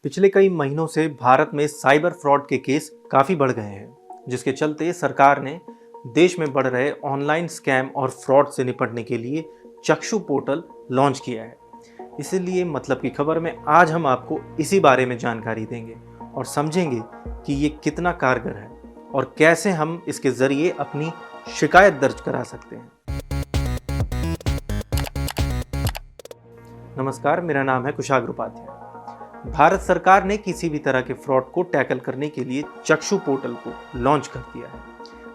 पिछले कई महीनों से भारत में साइबर फ्रॉड के केस काफ़ी बढ़ गए हैं, जिसके चलते सरकार ने देश में बढ़ रहे ऑनलाइन स्कैम और फ्रॉड से निपटने के लिए चक्षु पोर्टल लॉन्च किया है। इसीलिए मतलब की खबर में आज हम आपको इसी बारे में जानकारी देंगे और समझेंगे कि ये कितना कारगर है और कैसे हम इसके ज़रिए अपनी शिकायत दर्ज करा सकते हैं। नमस्कार, मेरा नाम है कुशाग्र उपाध्याय। भारत सरकार ने किसी भी तरह के फ्रॉड को टैकल करने के लिए चक्षु पोर्टल को लॉन्च कर दिया है।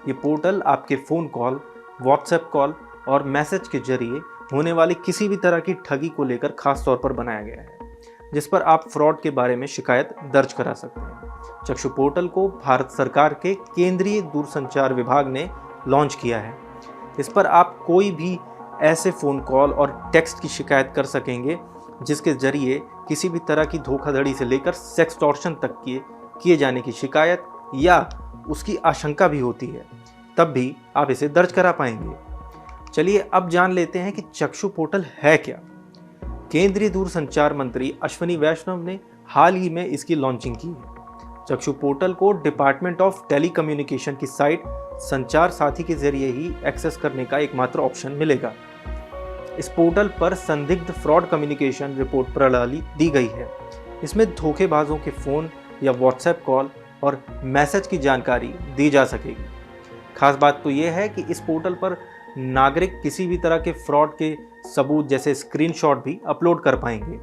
ये पोर्टल आपके फ़ोन कॉल, व्हाट्सएप कॉल और मैसेज के जरिए होने वाली किसी भी तरह की ठगी को लेकर खास तौर पर बनाया गया है, जिस पर आप फ्रॉड के बारे में शिकायत दर्ज करा सकते हैं। चक्षु पोर्टल को भारत सरकार के केंद्रीय दूरसंचार विभाग ने लॉन्च किया है। इस पर आप कोई भी ऐसे फ़ोन कॉल और टेक्स्ट की शिकायत कर सकेंगे जिसके जरिए किसी भी तरह की धोखाधड़ी से लेकर सेक्सटॉर्शन तक किए जाने की शिकायत या उसकी आशंका भी होती है, तब भी आप इसे दर्ज करा पाएंगे। चलिए अब जान लेते हैं कि चक्षु पोर्टल है क्या। केंद्रीय दूरसंचार मंत्री अश्विनी वैष्णव ने हाल ही में इसकी लॉन्चिंग की है। चक्षु पोर्टल को डिपार्टमेंट ऑफ टेलीकम्युनिकेशन की साइट संचार साथी के जरिए ही एक्सेस करने का एकमात्र ऑप्शन मिलेगा। इस पोर्टल पर संदिग्ध फ्रॉड कम्युनिकेशन रिपोर्ट प्रणाली दी गई है। इसमें धोखेबाजों के फ़ोन या व्हाट्सएप कॉल और मैसेज की जानकारी दी जा सकेगी। खास बात तो यह है कि इस पोर्टल पर नागरिक किसी भी तरह के फ्रॉड के सबूत जैसे स्क्रीनशॉट भी अपलोड कर पाएंगे।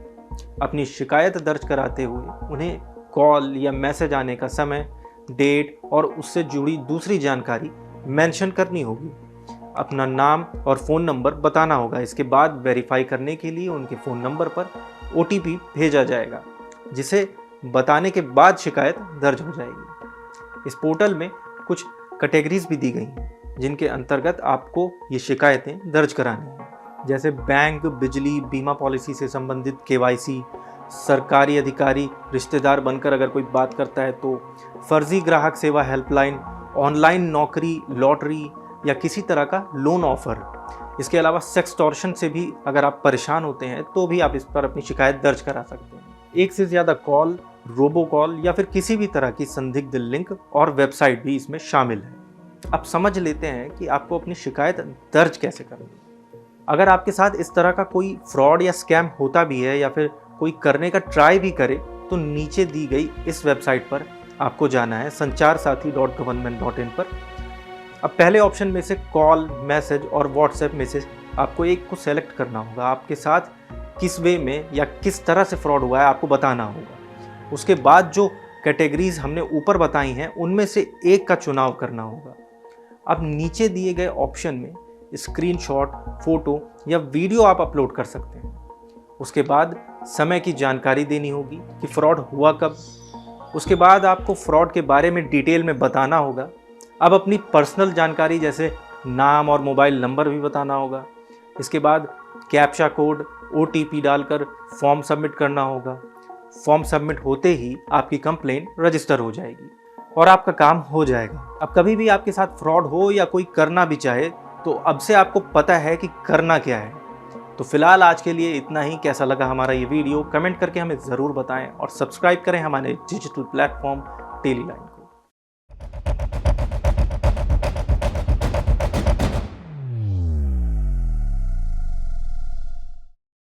अपनी शिकायत दर्ज कराते हुए उन्हें कॉल या मैसेज आने का समय, डेट और उससे जुड़ी दूसरी जानकारी मेंशन करनी होगी। अपना नाम और फ़ोन नंबर बताना होगा। इसके बाद वेरीफाई करने के लिए उनके फ़ोन नंबर पर OTP भेजा जाएगा, जिसे बताने के बाद शिकायत दर्ज हो जाएगी। इस पोर्टल में कुछ कैटेगरीज भी दी गई हैं, जिनके अंतर्गत आपको ये शिकायतें दर्ज करानी हैं, जैसे बैंक, बिजली, बीमा पॉलिसी से संबंधित KYC, सरकारी अधिकारी रिश्तेदार बनकर अगर कोई बात करता है तो, फर्जी ग्राहक सेवा हेल्पलाइन, ऑनलाइन नौकरी, लॉटरी या किसी तरह का लोन ऑफर। इसके अलावा सेक्सटॉर्शन से भी अगर आप परेशान होते हैं तो भी आप इस पर अपनी शिकायत दर्ज करा सकते हैं। एक से ज़्यादा कॉल, रोबो कॉल या फिर किसी भी तरह की संदिग्ध लिंक और वेबसाइट भी इसमें शामिल है। अब समझ लेते हैं कि आपको अपनी शिकायत दर्ज कैसे करनी है। अगर आपके साथ इस तरह का कोई फ्रॉड या स्कैम होता भी है या फिर कोई करने का ट्राई भी करे, तो नीचे दी गई इस वेबसाइट पर आपको जाना है, sancharsaathi.government.in पर। अब पहले ऑप्शन में से कॉल, मैसेज और व्हाट्सएप में से आपको एक को सेलेक्ट करना होगा। आपके साथ किस वे में या किस तरह से फ्रॉड हुआ है आपको बताना होगा। उसके बाद जो कैटेगरीज हमने ऊपर बताई हैं उनमें से एक का चुनाव करना होगा। अब नीचे दिए गए ऑप्शन में स्क्रीनशॉट, फोटो या वीडियो आप अपलोड कर सकते हैं। उसके बाद समय की जानकारी देनी होगी कि फ्रॉड हुआ कब। उसके बाद आपको फ्रॉड के बारे में डिटेल में बताना होगा। अब अपनी पर्सनल जानकारी जैसे नाम और मोबाइल नंबर भी बताना होगा। इसके बाद कैप्चा कोड, OTP डालकर फॉर्म सबमिट करना होगा। फॉर्म सबमिट होते ही आपकी कंप्लेंट रजिस्टर हो जाएगी और आपका काम हो जाएगा। अब कभी भी आपके साथ फ्रॉड हो या कोई करना भी चाहे तो अब से आपको पता है कि करना क्या है। तो फिलहाल आज के लिए इतना ही। कैसा लगा हमारा ये वीडियो कमेंट करके हमें ज़रूर बताएं और सब्सक्राइब करें हमारे डिजिटल प्लेटफॉर्म टेलीलाइन।